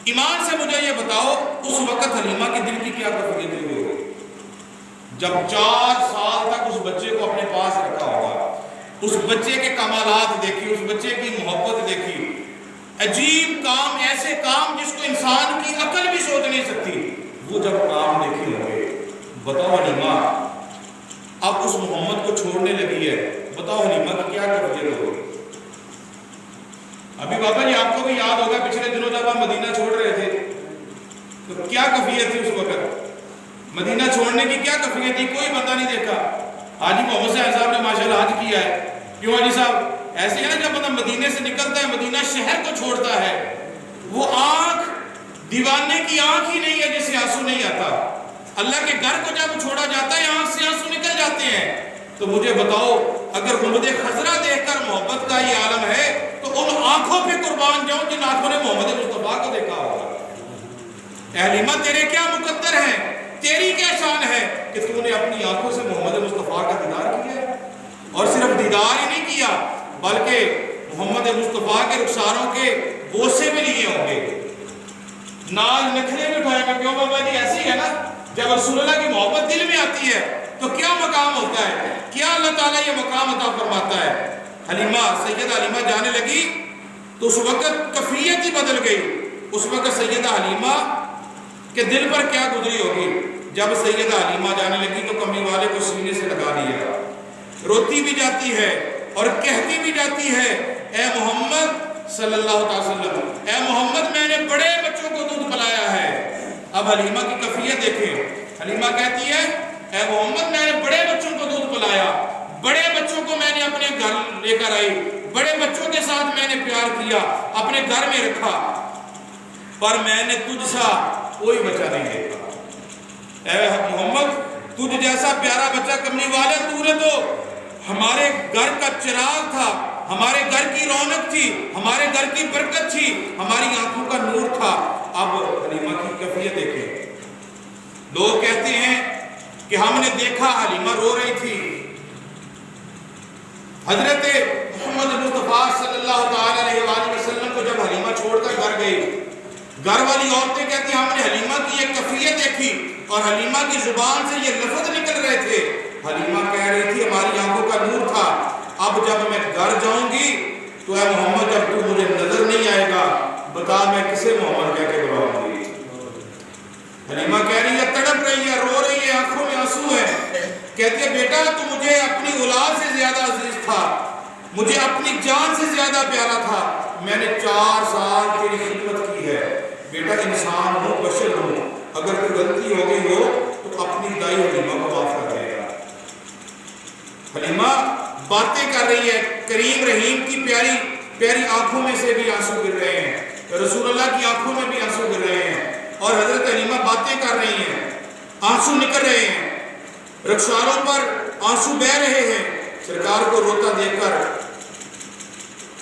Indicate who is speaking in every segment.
Speaker 1: ایمان سے مجھے یہ بتاؤ اس وقت حلیمہ کے دل کی کیا کیفیت ہوئی ہوگی جب 4 سال تک اس بچے کو اپنے پاس رکھا ہوگا، اس بچے کے کمالات دیکھی، اس بچے کی محبت دیکھی، عجیب کام، ایسے کام جس کو انسان کی عقل بھی سوچ نہیں سکتی، وہ جب کام دیکھے ہوں گے، بتاؤ حلیمہ اب اس محمد کو چھوڑنے لگی ہے، بتاؤ حلیمہ کی کیا کیفیت ہوگی؟ ابھی بابا جی آپ کو بھی یاد ہوگا پچھلے دنوں جب ہم مدینہ چھوڑ رہے تھے تو کیا کیفیت تھی اس وقت؟ مدینہ چھوڑنے کی کیا کیفیت تھی؟ کوئی بندہ نہیں دیکھا۔ حاجی محمد صاحب نے ماشاءاللہ حج کیا ہے، کیوں حاجی صاحب؟ ایسے ہی نا جب بندہ مدینے سے نکلتا ہے، مدینہ شہر کو چھوڑتا ہے، وہ آنکھ دیوانے کی آنکھ ہی نہیں ہے جس سے آنسو نہیں آتا۔ اللہ کے گھر کو جب چھوڑا جاتا ہے آنکھ سے آنسو نکل جاتے ہیں۔ تو مجھے بتاؤ اگر گنبد خضرا دیکھ کر محبت کا یہ عالم ہے تو ان آنکھوں پہ قربان جاؤں جن آنکھوں نے محمد مصطفیٰ کو دیکھا ہوگا۔ اے حلیمہ تیرے کیا مقدر ہیں، تیری کیا شان ہے کہ تو نے اپنی آنکھوں سے محمد مصطفیٰ کا دیدار کیا ہے، اور صرف دیدار ہی نہیں کیا بلکہ محمد مصطفیٰ کے رخساروں کے بوسے بھی لیے ہوں گے، نال نکھرے بھی اٹھائے گا۔ کیوں بابا جی ایسی ہے نا جب رسول اللہ کی محبت دل میں آتی ہے تو کیا مقام ہوتا ہے، کیا اللہ تعالیٰ یہ مقام عطا فرماتا ہے۔ حلیمہ سیدہ حلیمہ جانے لگی تو اس وقت کیفیت ہی بدل گئی۔ اس وقت سیدہ حلیمہ کے دل پر کیا گزری ہوگی؟ جب سیدہ حلیمہ جانے لگی تو کملی والے کو سینے سے لگا دیا، روتی بھی جاتی ہے اور کہتی بھی جاتی ہے اے محمد صلی اللہ علیہ وسلم، اے محمد میں نے بڑے بچوں کو دودھ پلایا ہے۔ اب حلیمہ کی کیفیت دیکھیں، حلیمہ کہتی ہے اے محمد میں نے بڑے بچوں کو دودھ پلایا، بڑے بچوں کو میں نے اپنے گھر لے کر آئی، بڑے بچوں کے ساتھ میں نے پیار کیا، اپنے گھر میں رکھا، پر میں نے تجھ سا کوئی بچہ نہیں دیکھا۔ اے محمد تجھ جیسا پیارا بچہ کملی والے تو نے تو ہمارے گھر کا چراغ تھا، ہمارے گھر کی رونق تھی، ہمارے گھر کی برکت تھی، ہماری آنکھوں کا نور تھا۔ اب حلیمہ کی کیفیت دیکھیں، لوگ کہتے ہیں کہ ہم نے دیکھا حلیمہ رو رہی تھی۔ حضرت محمد مصطفیٰ صلی اللہ علیہ وآلہ وسلم کو جب حلیمہ چھوڑ کر گھر گئی، گھر والی عورتیں کہتی ہیں ہم نے حلیمہ کی ایک کیفیت دیکھی اور حلیمہ کی زبان سے یہ لفظ نکل رہے تھے۔ حلیمہ کہہ رہی تھی ہماری آنکھوں کا نور تھا، اب جب میں گھر جاؤں گی تو اے محمد جب تو مجھے نظر نہیں آئے گا بتا میں کسے محمد کہہ کے بلاؤں گی۔ حلیمہ کہہ رہی ہے، تڑپ رہی ہے، رو رہی ہے، آنکھوں میں آنسو ہے، کہتی ہے بیٹا تو مجھے اپنی اولاد سے زیادہ عزیز تھا، مجھے اپنی جان سے زیادہ پیارا تھا، میں نے 4 سال تیری خدمت کی ہے، بیٹا انسان ہوں، بشر ہوں، اگر کوئی غلطی ہو گئی ہو تو اپنی دائی حلیمہ کو معاف کر دے گا۔ حلیمہ باتیں کر رہی ہے، کریم رحیم کی پیاری پیاری آنکھوں میں سے بھی آنسو گر رہے ہیں، رسول اللہ کی آنکھوں میں بھی آنسو گر رہے ہیں، اور حضرت حلیمہ باتیں کر رہی ہیں، آنسو نکل رہے ہیں، رخساروں پر آنسو بہہ رہے ہیں۔ سرکار کو روتا دیکھ کر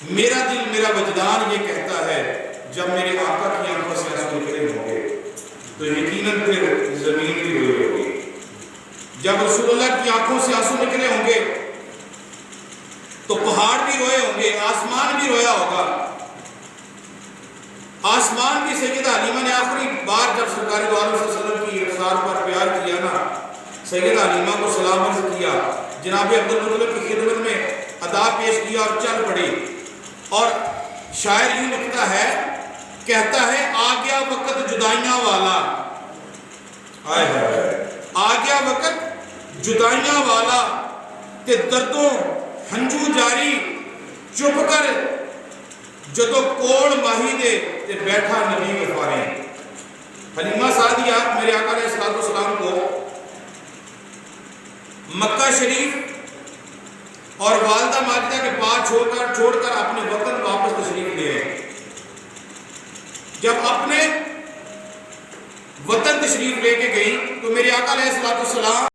Speaker 1: میرا دل میرا وجدان یہ کہتا ہے جب میرے آقا کی آنکھوں سے آنسو نکلے ہوں گے تو یقیناً پھر زمین بھی روئے ہوگی۔ جب رسول اللہ کی آنکھوں سے آنسو نکلے ہوں گے تو پہاڑ بھی روئے ہوں گے، آسمان بھی رویا ہوگا۔ آسمان کی سیدہ حلیمہ نے آخری بار جب سرکار دو عالم صلی اللہ علیہ وسلم کی رخسار پر پیار کیا نا، سیدہ حلیمہ کو سلام عرض کیا، جناب عبدالمطلب کی خدمت میں ادا پیش کیا اور چل پڑی، اور شاعر یوں لکھتا ہے، کہتا ہے آ گیا وقت جدائیاں والا، آ گیا وقت جدائیاں والا، تے دردوں ہنجو جاری چپ کر جدو کوڑ ماہی دے تے بیٹھا نبی غفاری۔ حلیمہ سعدیہ میرے آقا علیہ السلام کو مکہ شریف اور والدہ ماجدہ کے پاس چھوڑ کر اپنے وطن واپس تشریف لے آئے۔ جب اپنے وطن تشریف لے کے گئی تو میرے آقا علیہ السلام